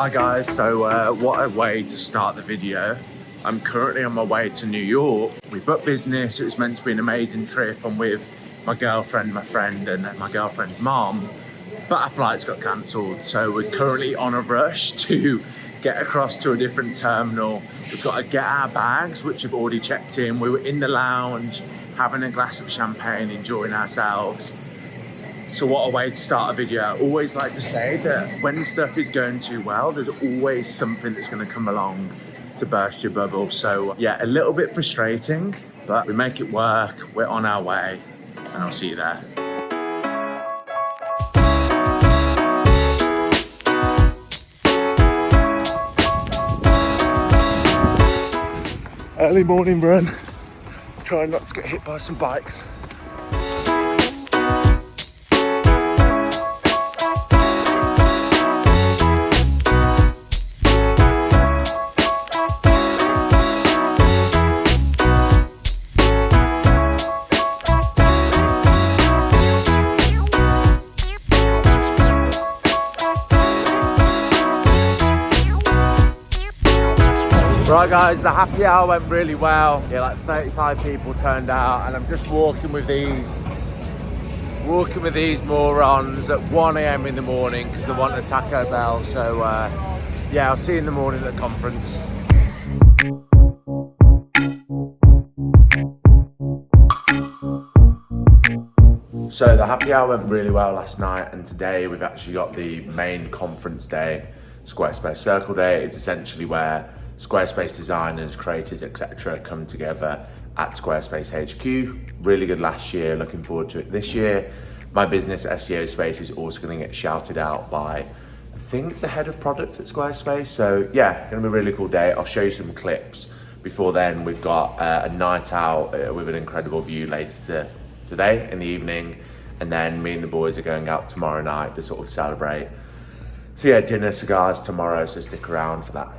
Hi guys, so what a way to start the video. I'm currently on my way to New York. We booked business, it was meant to be an amazing trip. I'm with my girlfriend, my friend, and my girlfriend's mom, but our flights got cancelled. So we're currently on a rush to get across to a different terminal. We've got to get our bags, which have already checked in. We were in the lounge, having a glass of champagne, enjoying ourselves. So what a way to start a video. I always like to say that when stuff is going too well, there's always something that's going to come along to burst your bubble. So yeah, a little bit frustrating, but we make it work. We're on our way, and I'll see you there. Early morning run. Trying not to get hit by some bikes. Right guys, the happy hour went really well. Yeah, like 35 people turned out, and I'm just walking with these morons at 1 a.m. in the morning because they want a Taco Bell. So yeah, I'll see you in the morning at the conference. So the happy hour went really well last night, and today we've actually got the main conference day, Squarespace Circle Day. It's essentially where Squarespace designers, creators, etc. come together at Squarespace HQ. Really good last year, looking forward to it this year. My business, SEO Space, is also going to get shouted out by, I think, the head of product at Squarespace. So yeah, going to be a really cool day. I'll show you some clips. Before then, we've got a night out with an incredible view later today in the evening. And then me and the boys are going out tomorrow night to sort of celebrate. So yeah, dinner, cigars tomorrow, so stick around for that.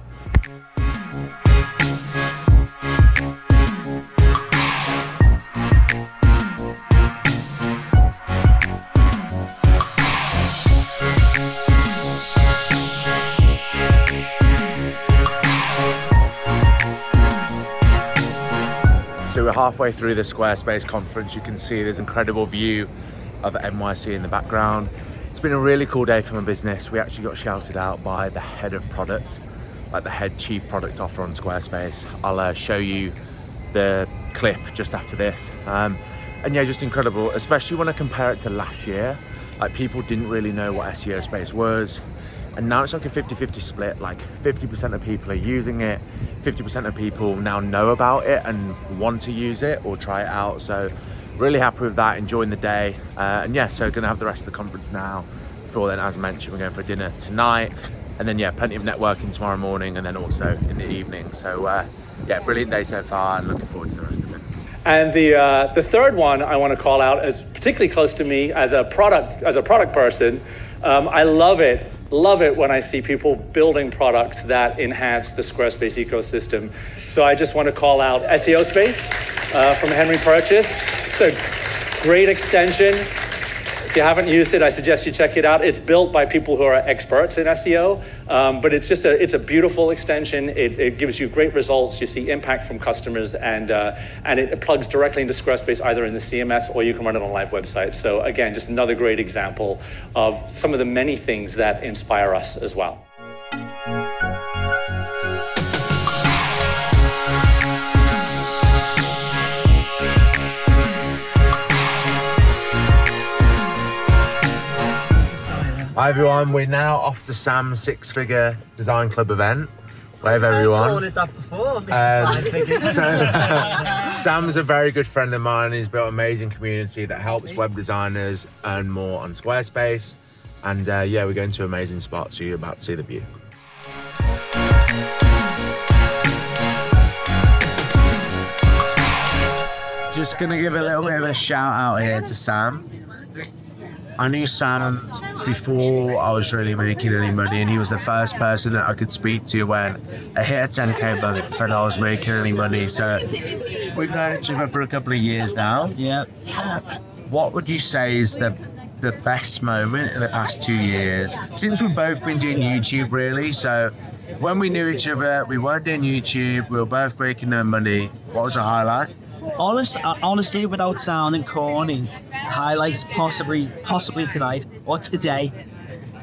So we're halfway through the Squarespace conference. You can see there's an incredible view of NYC in the background. It's been a really cool day for my business. We actually got shouted out by the head of product, like the head chief product officer on Squarespace. I'll show you the clip just after this. And yeah, just incredible, especially when I compare it to last year. Like, people didn't really know what SEO Space was. And now it's like a 50-50 split. Like 50% of people are using it, 50% of people now know about it and want to use it or try it out. So really happy with that, enjoying the day. And yeah, so gonna have the rest of the conference now. Before then, as mentioned, we're going for dinner tonight. And then yeah, plenty of networking tomorrow morning and then also in the evening. So yeah, brilliant day so far and looking forward to the rest of it. And the third one I want to call out as particularly close to me as a product person. I love it when I see people building products that enhance the Squarespace ecosystem. So I just want to call out SEO Space from Henry Purchase. It's a great extension. If you haven't used it, I suggest you check it out. It's built by people who are experts in SEO, but it's a beautiful extension. It gives you great results. You see impact from customers, and it plugs directly into Squarespace either in the CMS or you can run it on a live website. So again, just another great example of some of the many things that inspire us as well. Hi everyone, we're now off to Sam's 6-figure design club event. Wave everyone. I've called it that before, Mr. 5 Figures. So, Sam's a very good friend of mine. He's built an amazing community that helps web designers earn more on Squarespace. And yeah, we're going to an amazing spot, so you're about to see the view. Just gonna give a little bit of a shout out here to Sam. I knew Sam before I was really making any money, and he was the first person that I could speak to when I hit a 10k budget before I was making any money. So we've known each other for a couple of years now. Yeah. What would you say is the the best moment in the past 2 years since we've both been doing YouTube, really. So when we knew each other, we weren't doing YouTube, we were both making no money. What was the highlight? Honestly, without sounding corny, highlight is possibly tonight or today.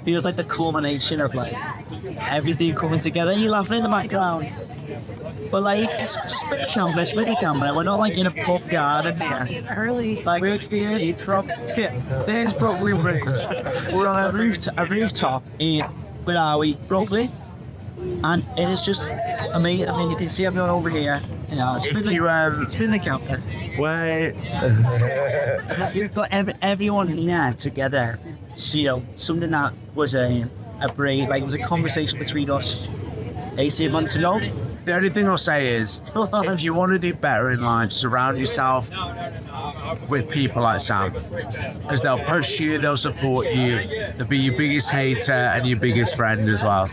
Feels like the culmination of like everything coming together. You're laughing in the background. But like, just split the camera. We're not like in a pub garden here. Early. Like, it's from there's Broccoli Ridge. We're on a rooftop in, where are we? Broccoli. And it is just amazing. I mean, you can see everyone over here. You know, spin the camera. Wait. We've got everyone here together. So, you know, something that was a break, like it was a conversation between us 18 months ago. The only thing I'll say is, if you want to do better in life, surround yourself with people like Sam. Because they'll push you, they'll support you, they'll be your biggest hater and your biggest friend as well.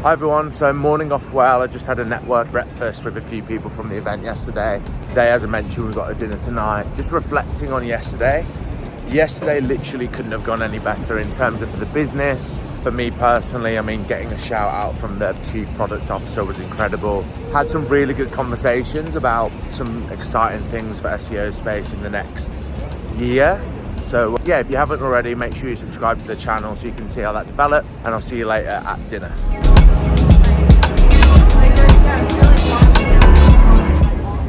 Hi everyone, so morning off well. I just had a network breakfast with a few people from the event yesterday. Today, as I mentioned, we've got a dinner tonight. Just reflecting on yesterday. Yesterday literally couldn't have gone any better in terms of for the business. For me personally, I mean, getting a shout out from the Chief Product Officer was incredible. Had some really good conversations about some exciting things for SEO space in the next year. So yeah, if you haven't already, make sure you subscribe to the channel so you can see how that developed, and I'll see you later at dinner.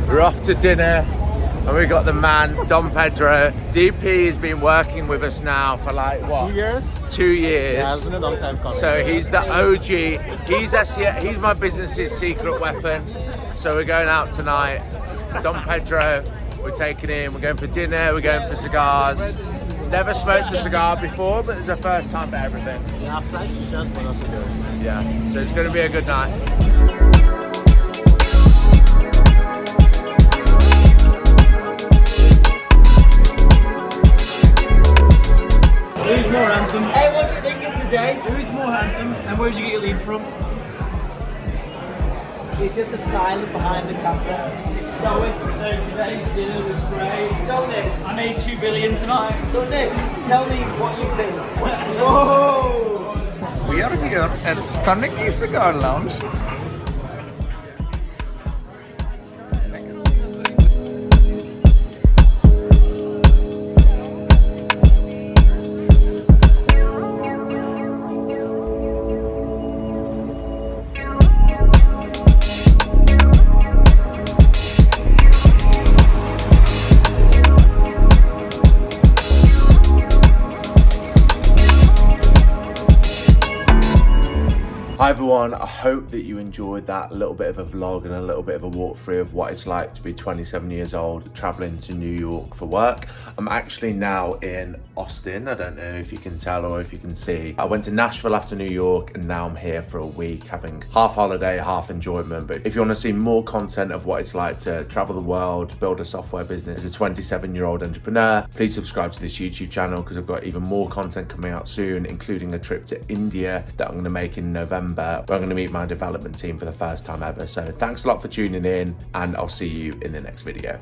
We're off to dinner and we got the man, Don Pedro. DP has been working with us now for like what? 2 years? 2 years. Yeah, it's been a long time coming. So he's the OG. He's my business's secret weapon. So we're going out tonight. Don Pedro, we're taking him, we're going for dinner, we're going for cigars. Never smoked a cigar before, but it's the first time for everything. Yeah, I've tried shishas, but not cigars. Yeah, so it's going to be a good night. Who's more handsome? Hey, what do you think it's today? Who's more handsome? And where did you get your leads from? It's just the silence behind the camera. So today's dinner was great. So Nick, I made 2 billion tonight. so Nick, tell me what you think. Whoa! We are here at Carnegie Cigar Lounge. Hi everyone, I hope that you enjoyed that little bit of a vlog and a little bit of a walkthrough of what it's like to be 27 years old traveling to New York for work. I'm actually now in Austin. I don't know if you can tell or if you can see. I went to Nashville after New York and now I'm here for a week having half holiday, half enjoyment. But if you want to see more content of what it's like to travel the world, build a software business as a 27-year-old entrepreneur, please subscribe to this YouTube channel because I've got even more content coming out soon, including a trip to India that I'm going to make in November, where I'm going to meet my development team for the first time ever. So thanks a lot for tuning in and I'll see you in the next video.